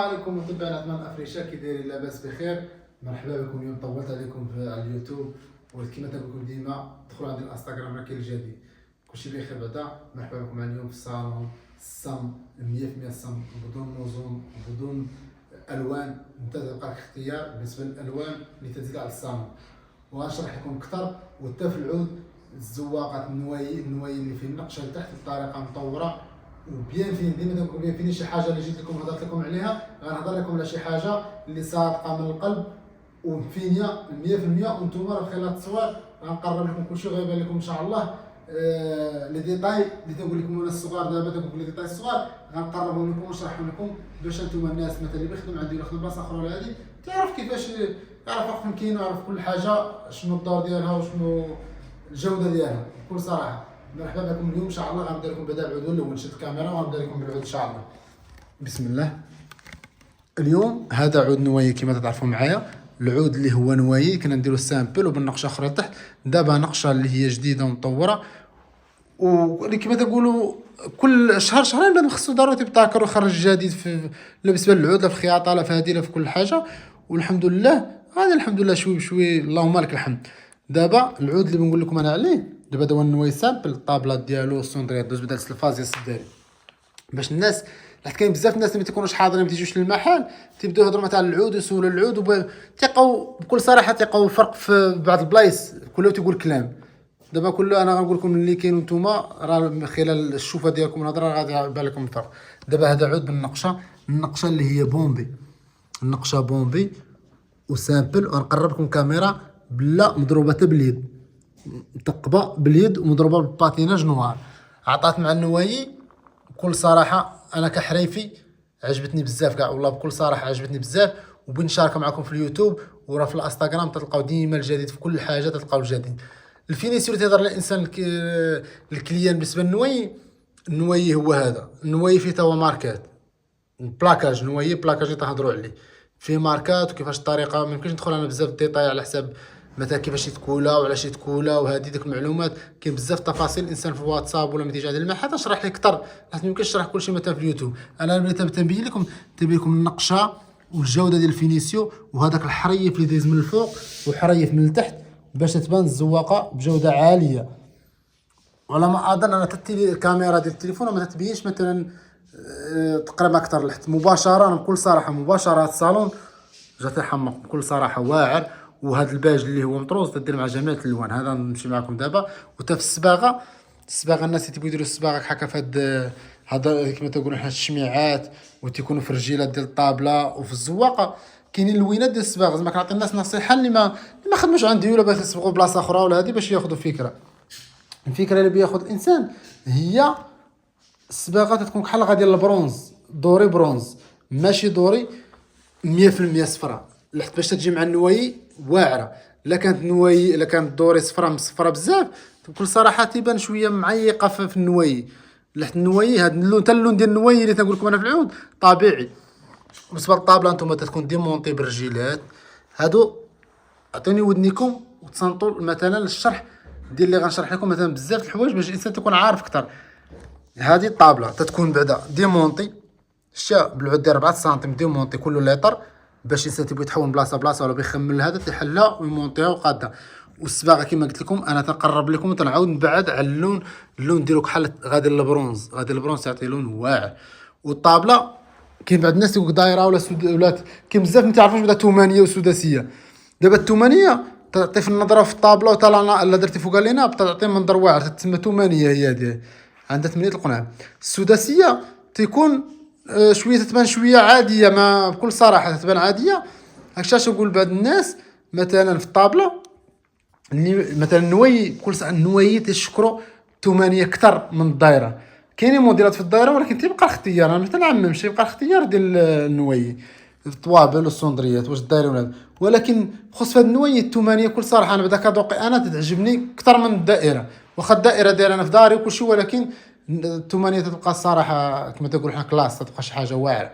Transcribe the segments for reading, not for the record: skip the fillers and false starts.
عليكم متابعينا أطنان أفريشا، كي دايرين؟ لاباس بخير. مرحبا بكم. اليوم طولت عليكم على اليوتيوب، وكما تنقول ديما دخلوا عندي الانستغرام راه كاين الجديد كلشي بخير. بعدا مرحبا بكم اليوم في الصالون الصم 100% الصم، بدون نظم بدون الوان. انت تبقى اختيار بالنسبه للالوان اللي تزيد على الصالون، وغنشرح لكم اكثر. وحتى في العود الزواقات النوايي اللي في النقشه لتحت بطريقه مطوره وبيان فين. ديما تنقول بيان فين شي حاجه اللي جيت لكم هضرت لكم عليها، غنهضر لكم على شي حاجه اللي صادقه من القلب ومفينيه 100%. وانتم راه خلال التصوير غنقرب لكم كلشي وغيبان لكم ان شاء الله. لي ديتاي اللي تنقول لكم انا الصغار، دابا تنقول لي ديتاي الصغار غنقربهم لكم ونشرحهم لكم باش انتم الناس مثلا اللي بيخدم عندي ولا خدم بلاصه اخرى ولا هادي تعرف كيفاش، يعرف فين كاين ويعرف كل حاجه شنو الدور ديالها وشنو الجوده ديالها بكل صراحه. مرحبا بكم اليوم ان شاء الله. غنبدا لكم بعدا العود الاول، نشد الكاميرا وغنبدا لكم بالعود ان شاء الله. بسم الله. اليوم هذا عود نوايي كما تعرفوا معايا. العود اللي هو نوايي كنا نديرو سامبل وبالنقشه اخرى تحت، دابا نقشه اللي هي جديده ومطوره، واللي كما تقولوا كل شهر شهرين بدا خصو ضروري تبتكر ويخرج جديد في بالنسبه للعود، لا في الخياطه لا في هذه لا في كل حاجه. والحمد لله هذا الحمد لله شوي بشوي اللهم لك الحمد. دابا العود اللي بنقول لكم انا عليه دابا هو النوايي سامبل، الطابلات ديالو السوندريات دوز بدا الفازيا السداري باش الناس، حيت كاين بزاف الناس اللي ما تيكونوش حاضرين ما تيجوش للمحل تيبداو يهضروا مثلا على العود ويسولوا العود تيلقاو بكل صراحه تيلقاو الفرق في بعض البلايص كله تيقول كلام. دابا كله انا غنقول لكم اللي كاين نتوما راه خلال الشوفه ديالكم الهضره غادي يبان لكم الفرق. دابا هذا عود بالنقشه، النقشه اللي هي بومبي، النقشه بومبي وسامبل. ونقرب لكم كاميرا بلا مضروبه باليد، متقبه باليد ومضروبه بالباتيناج نوار. عطات مع النوايي بكل صراحه انا كحريفي عجبتني بزاف كاع والله، بكل صراحه عجبتني بزاف. وبنشاركها معكم في اليوتيوب وراه في الانستغرام تلقاو ديما الجديد في كل حاجه، تلقاو الجديد. الفينيسيو اللي تهضر للانسان الكليان بالنسبه للنوايي، النوايي هو هذا النوايي فيه توا ماركات بلاكاج، نوايي بلاكاج اللي تهضروا عليه فيه ماركات وكيفاش الطريقه. ما يمكنش ندخل انا بزاف ديتاي على حساب مثلا كيفاش يتكولا وعلاش يتكولا وهذه ديك المعلومات. كاين بزاف تفاصيل الانسان في الواتساب ولا ما تيجي عند المحل تشرح لك اكثر، حيت ما يمكنش نشرح كلشي مثلا في اليوتيوب. انا اللي تنبين لكم النقشه والجوده ديال الفينيسيو وهذاك الحريف اللي دايز من الفوق وحريف من التحت باش تبان الزواقه بجوده عاليه. ولا ما اظن انا الكاميرا ديال التليفون ما تتبينش مثلا تقرب اكثر لحت مباشره. بكل صراحه مباشره الصالون جات يحمق بكل صراحه واعر. وهذا الباج اللي هو مطروز تدير مع جميع الالوان. هذا نمشي معكم دابا. وتا في الصباغه الناس اللي تيبغيو يديروا الصباغه هكا في هذا كما تقولوا حنا الشميعات وتيكونوا في الرجيلات ديال الطابله وفي الزواقه كاينين اللوينات ديال الصباغه. زعما كنعطي الناس نصيحه اللي ما خدموش عندي ولا باغي يصبغوا بلاصه اخرى ولا هذه باش ياخذوا فكره. الفكره اللي بياخذ الانسان هي الصباغه تكون بحال غادي البرونز دوري برونز، ماشي دوري 100% صفراء، لحت باش تجي مع النوايي واعره. لا كانت النوايي لا كانت دوري صفراء مصفره بزاف بكل صراحه تيبان شويه معيقه في النوايي. لحت النوايي هذا اللون حتى اللون ديال النوايي اللي تنقول لكم انا في العود طبيعي. بالنسبه للطابله نتوما تكون ديمونطي بالرجيلات هادو. عطوني ودنيكم وتصنتوا مثلا الشرح ديال اللي غنشرح لكم مثلا بزاف الحوايج باش الانسان تكون عارف اكثر. هذه الطابله تتكون بعدا ديمونطي شا بالعود ديال 4 سنتيم ديمونطي كل لتر باش الانسان تيبغي يتحول من بلاصه لبلاصه ولا بيخمل هذا تيحلها ويمونطيها وقادها. والصباغه كما قلت لكم انا تنقرب لكم وتنعاود نبعد على اللون ديالو بحال غادي البرونز تعطي لون واعر. والطابله كاين بعض الناس تيقول دايره ولا كاين بزاف ما تعرفوش بدا ثمانيه وسداسيه. دابا الثمانيه تعطي في النظره في الطابله وطلعنا الا درتي فوقها لينا تعطي منظر واعر تسمى ثمانيه. هي هذه عندها 8 القناع. السداسيه تيكون شويه تتبان شويه عاديه، ما بكل صراحه تتبان عاديه. هكذا نقول بعض الناس مثلا في الطابله اللي مثلا النوايي بكل صراحه النوايي تيشكروا 8 اكثر من الدائره. كاينين موديلات في الدائره ولكن تيبقى الاختيار، انا مثلا عممش يبقى الاختيار ديال النوايي الطوابل والصندريات واش الدائره ولا. ولكن بخصوص هاد النوايي الثمانيه بكل صراحه انا بدا كذوقي انا تعجبني اكثر من الدائره. واخا الدائره دايره انا في داري وكلشي ولكن الثمانيه تبقى الصراحه كما تقول حنا كلاس تبقى شي حاجه واعره.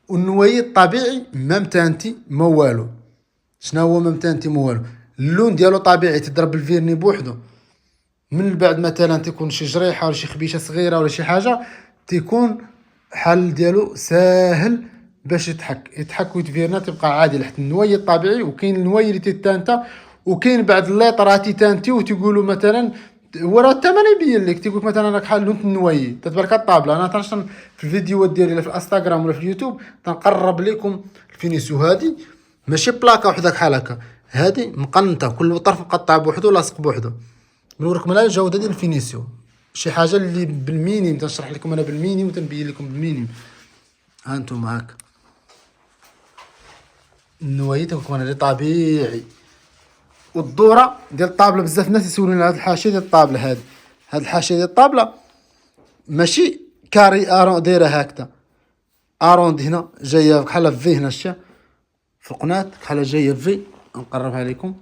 والنوايي الطبيعي ما متانتي ما والو. شنو هو ما متانتي ما والو؟ اللون ديالو طبيعي تضرب الفيرني بوحدو. من بعد مثلا تكون شي جريحه ولا شي خبيشه صغيره ولا شي حاجه تيكون حل ديالو ساهل باش يتحك ويتفيرنا تبقى عادي لحد النواي الطبيعي. وكاين النواي اللي تيتانتا، وكاين بعض الليطرا تيتانتي وتيقولوا مثلا هو راه الثمن يبين لك، تيقول لك مثلا راك حال لون النواي تتبارك الطابله. انا تنشر في الفيديوهات ديالي في الانستغرام ولا في اليوتيوب تنقرب لكم الفينيسيو. هذه ماشي بلاكه وحده بحال هكا، هذه مقنطه كل طرف مقطع بوحدو لاصق بوحدو. نوريكم على الجوده ديال الفينيسيو، شي حاجه اللي بالمينيم تنشرح لكم انا بالمينيم وتنبين لكم بالمينيم. ها انتم هاك النوايا تكون هذا طبيعي. والدوره ديال الطابله بزاف الناس يسولوني على هاد الحاشيه ديال الطابله. هاد الحاشيه ديال الطابله ماشي كاري ارون دايره هكذا اروند، هنا جايه بحال في هنا شتي في القناه بحال جايه في. نقربها لكم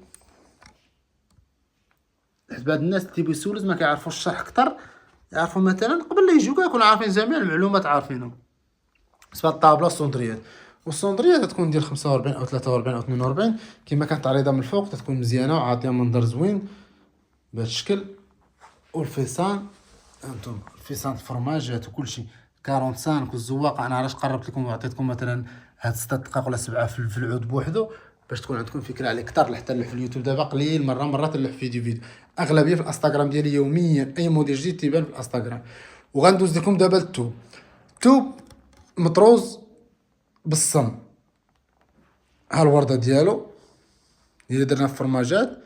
حيت بعض الناس تيبغيو يسولوا ما كيعرفوش الشرح اكثر، يعرفوا مثلا قبل لا يجيو كيكونوا عارفين جميع المعلومات عارفينهم. بالنسبه للطابله السونطريات، والسونطريه تكون ديال 45 او 43 او 42 كما كانت عريضه من الفوق، تكون مزيانه وعاطيه منظر زوين بهذا الشكل. والفيسان انتم الفيسان الفرماجات وكلشي 45 والزواقه. انا علاش قربت لكم وعطيتكم مثلا هاد 6 دقائق ولا 7 في العود بوحدو باش تكون عندكم فكره عليه اكثر. حتى نلوح في اليوتيوب دابا قليل مرات نلوح فيديو اغلبيه في الانستغرام ديالي يوميا. اي موديل جديد تيبان في الانستغرام. وغندوز لكم دابا التوب مطروز بالصم. ها الورده ديالو اللي درنا في فرماجات،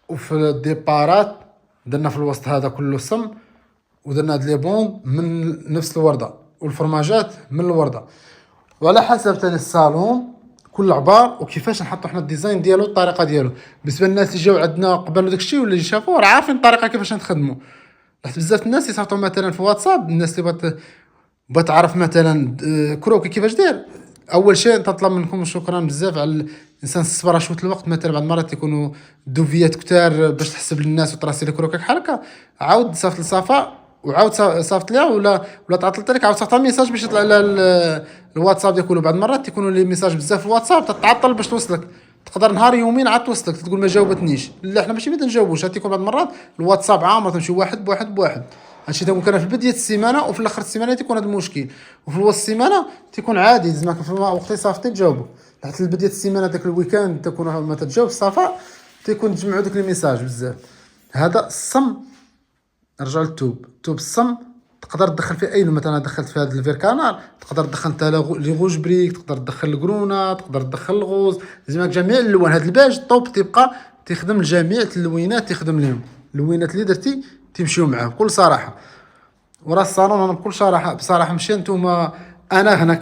وفي الديبارات درنا في الوسط هذا كله صم، ودرنا هاد لي بوند من نفس الورده، والفرماجات من الورده. وعلى حسب ثاني الصالون كل عبار وكيفاش نحطوا حنا الديزاين ديالو الطريقه ديالو. بالنسبه للناس اللي جاو عندنا قبل داكشي ولا اللي شافوه راه عارفين الطريقه كيفاش نخدموا. حيت بزاف الناس يصيفطوا مثلا في واتساب، الناس اللي بغات تعرف مثلا كروكي كيفاش داير. اول شيء تطلب منكم شكرا بزاف على الانسان الصبر شويه الوقت. مثلا بعض المرات يكونوا دوفيات كتار باش تحسب للناس وتراسي لك كروكي بحال هكا، عاود صيفط لصفاء وعاود صيفط ليها ولا تعطلت لك عاود صيفط ميساج باش يطلع على الواتساب ديالو. بعض المرات تيكونوا لي ميساج بزاف في الواتساب تتعطل باش توصلك، تقدر نهار يومين عاد توصلك تقول ما جاوبتنيش. لا حنا ماشي ما تنجاوبوش، تيكون بعض المرات الواتساب عامر تمشي واحد بواحد. هادشي تيكون كان في بدايه السيمانه، وفي الاخر السيمانه تيكون هذا المشكل، وفي وسط السيمانه تيكون عادي زعما في وقت صافي تجاوبوا. حتى بدايه السيمانه داك الويكاند تكون ما تتجاوب الصفاء تيكون تجمعوا داك لي ميساج بزاف. هذا الصم نرجع للتوب الصم تقدر تدخل فيه اي مثلا دخلت في هذا الفيركانال تقدر تدخل انت لي غوج بريك، تقدر تدخل الكرونا، تقدر تدخل الغوز، زعما جميع الالوان. هذا الباج الطوب تيبقى تخدم لجميع التلوينات، تخدم لهم اللوينات اللي درتي تمشيو معاه بكل صراحه. وراه الصالون انا بكل صراحه بصراحه مشي نتوما انا هنا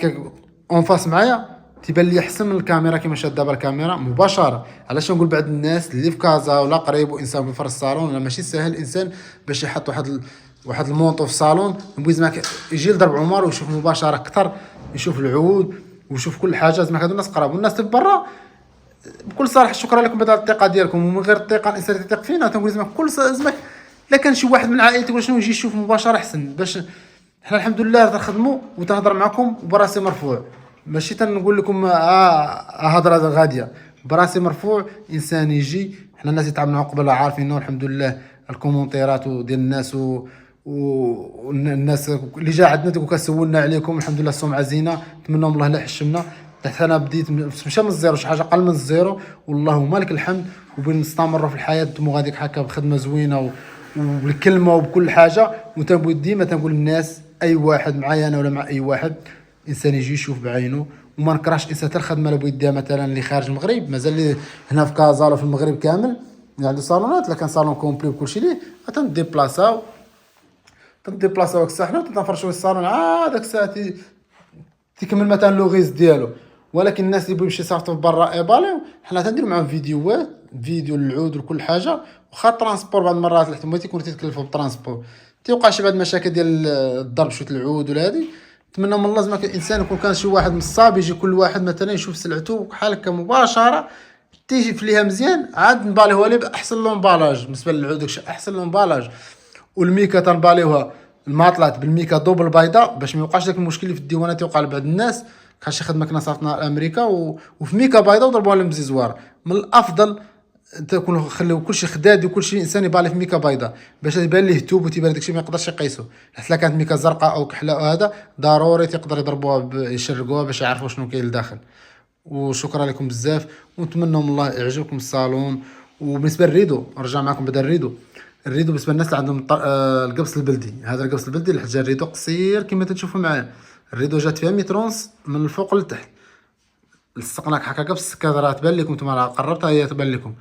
اون فاس معايا تيبان لي احسن من الكاميرا كيما شاد دابا الكاميرا مباشره. علاش نقول بعض الناس اللي في كازا ولا قريب وانسان بيفر الصالون، ماشي سهل الانسان باش يحط واحد المونطو في الصالون نبغي زعما يجي لضرب عمر ويشوف مباشره اكثر، يشوف العود ويشوف كل حاجه. زعما هادو الناس قراب والناس اللي برا بكل صراحه شكرا لكم على الثقه ديالكم. ومن غير الثقه الانسان يثق فينا تنقول زعما كل زعما الا كان شي واحد من عائلتي ولا شنو يجي يشوف مباشره احسن. باش حنا الحمد لله تنخدموا وتنهضر معكم براسي مرفوع، ماشي تنقول لكم هضره غاديه براسي مرفوع. انسان يجي حنا الناس يتعاملوا معنا قبل عارفين الحمد لله الكومونتيرات ديال الناس والناس اللي جا عندنا كسولنا عليكم الحمد لله السمعه زينه. نتمنى الله لا يحشمنا. حتى انا بديت مشى من الزيرو شي حاجه قل من الزيرو والله لك الحمد، وبنستمروا في الحياه نتوما غاديك هكا بخدمه زوينه وبالكلمه وبكل حاجه. وتنبغي ديما تنقول للناس اي واحد معايا انا ولا مع اي واحد انسان يجي يشوف بعينه وما نكرهش انسان حتى الخدمه اللي بغيت ديها مثلا اللي خارج المغرب مازال اللي هنا في كازا ولا في المغرب كامل عنده صالونات. لا كان صالون كومبلي وكلشي ليه تنديبلاصاو ديك الساعه حنا تنفرشوا الصالون عاد داك الساعه تكمل مثلا لوغيز ديالو. ولكن الناس اللي بغيو يمشي صيفطوا برا ايباليو حنا تنديروا معاهم فيديو للعود وكل حاجه. واخا ترانسبور بعض المرات الاحتمال تيكونوا تيتكلفوا بالترانسبور توقع شي بعض المشاكل ديال الضرب شويه العود ولا هذه. نتمنى من الله لازم الانسان يكون كان شي واحد نصاب يجي كل واحد مثلا يشوف سلعته بحال هكا مباشره تيجي في ليها مزيان عاد نباليوها ليه باحسن لومبالاج. بالنسبه للعود داكشي احسن لومبالاج. والميكا تنباليوها الماطلات بالميكا دوبل بيضاء باش ما يوقعش داك المشكل اللي في الديوانات يوقع لبعض الناس. كان شي خدمه كنا صافتنا لامريكا وفي ميكا بيضاء وضربوها لهم بزيزوار. من الافضل تكون خليو كلشي خداد وكلشي انسان يبالي في ميكا بيضاء باش يبان ليه توب وتيبان داكشي ما يقدرش يقيسو. حتى كانت ميكا زرقاء او كحله هذا ضروري تقدر يضربوها يشرقوها باش يعرفوا شنو كاين لداخل. وشكرا لكم بزاف ونتمنى من الله يعجبكم الصالون. وبالنسبه للريدو نرجع معكم بعدا الريدو. الريدو بالنسبه للناس اللي عندهم القبص البلدي، هذا القبص البلدي لحجه الريدو قصير كما تشوفوا معايا. الريدو جات فيها ميترونس من الفوق للتحت، لصقناك هكا قبص. السكه راه تبان لكم نتوما قربتها هي تبان لكم.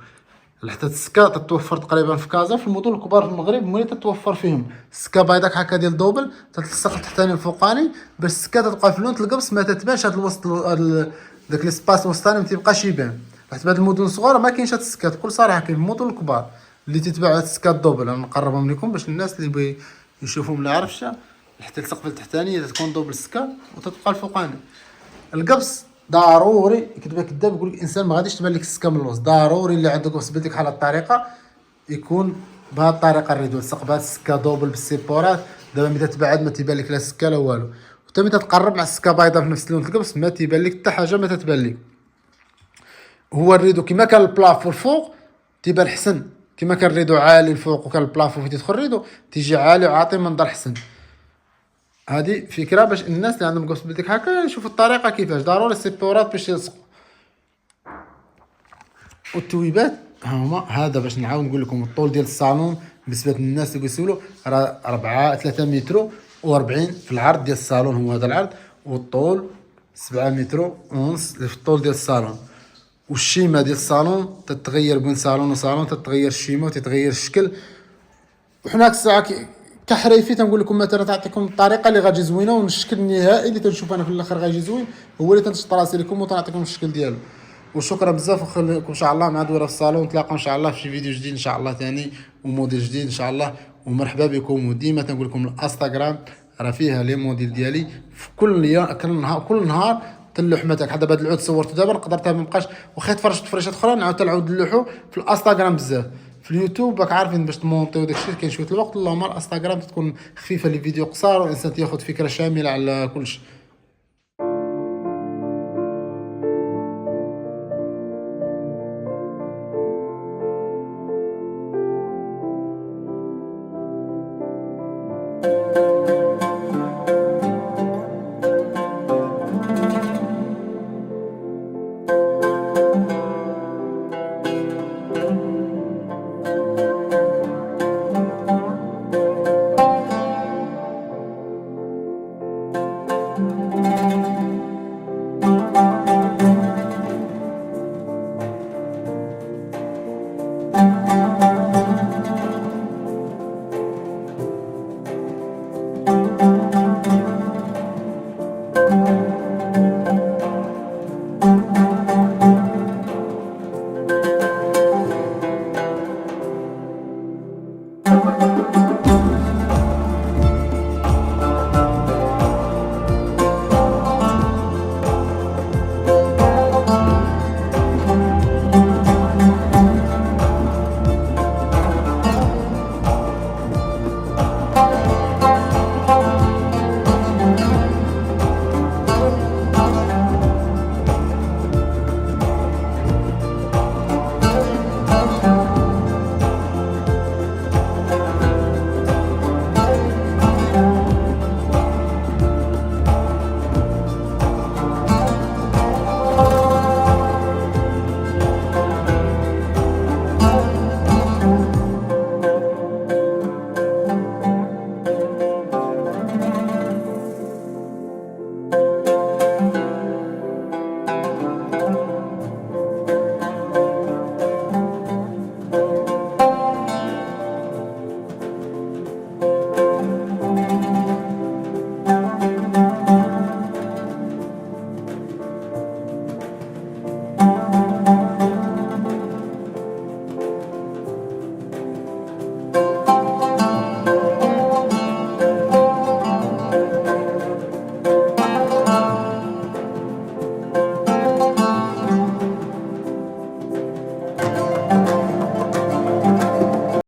حتى السكه تتوفر تقريبا في كازا في المدن الكبار في المغرب ملي تتوفر فيهم السكه بيضاك هكا ديال دوبل تتلصق التحتاني الفوقاني باش السكه تبقى في لون القبص ما تتبانش. هاد الوسط داك ليسباس الوسطاني ما تيبقاش يبان. حيت هاد المدن الصغار ما كاينش هاد السكات بكل صراحه. كاين في المدن الكبار اللي تتباع هاد السكات دوبل. انا نقربهم لكم باش الناس اللي بغي يشوفوا ما يعرفش حتى السقف التحتاني تكون دوبل السكه وتتبقى الفوقاني. القبص ضروري كتبان كذاب يقول لك الانسان ما غاديش تبان لك السكه من الوسط. ضروري اللي عنده قبص بلدي بحال هاد الطريقه يكون بهاد الطريقه الريدو تلصق بهاد السكه دوبل بالسيبورات. دابا ملي تتبعد ما تيبان لك لا سكه لا والو. وحتى ملي تتقرب مع السكه بيضاء في نفس لون القبص ما تيبان لك حتى حاجه ما تتبان لك. هو الريدو كما كان البلافو الفوق تيبان حسن، كما كان الريدو عالي الفوق وكان البلافو فين تدخل الريدو تيجي عالي وعاطي منظر حسن. هذه فكره باش الناس اللي عندهم قبص بلدك هكا يشوفوا الطريقه كيفاش. ضروري السيبورات باش يلصقوا. والتويبات ها هما. هذا باش نعاود نقول لكم الطول ديال الصالون بالنسبه للناس اللي بيسولوا راه 3 متر و40 في العرض ديال الصالون. هو هذا العرض والطول 7 متر ونص في الطول ديال الصالون. والشيمه ديال الصالون تتغير بين صالون وصالون، تتغير الشيمه وتتغير الشكل. وحنا هاد الساعه كحريفي تنقول لكم مثلا تعطيكم الطريقه اللي غتجي زوينه والشكل النهائي اللي تنشوف انا في الاخر غيجي زوين هو اللي تنشط راسي لكم وتنعطيكم الشكل ديالو. وشكرا بزاف وخليكم ان شاء الله مع دوره في الصالون. نتلاقاو ان شاء الله في شي فيديو جديد ان شاء الله ثاني وموديل جديد ان شاء الله. ومرحبا بكم. وديما تنقول لكم الانستغرام راه فيها لي موديل ديالي في كل نهار تلوح مثلا. حتى هذا العود صورته دابا نقدر ما بقاش واخا تفرجت فريشات اخرى نعاود نعاود نلوحو في الانستغرام بزاف. في اليوتيوب راك عارفين باش تمونطيو داكشي كاين شويه الوقت. اللهم الانستغرام تكون خفيفه لي فيديو قصار والانسان تاخذ فكره شامله على كلشي.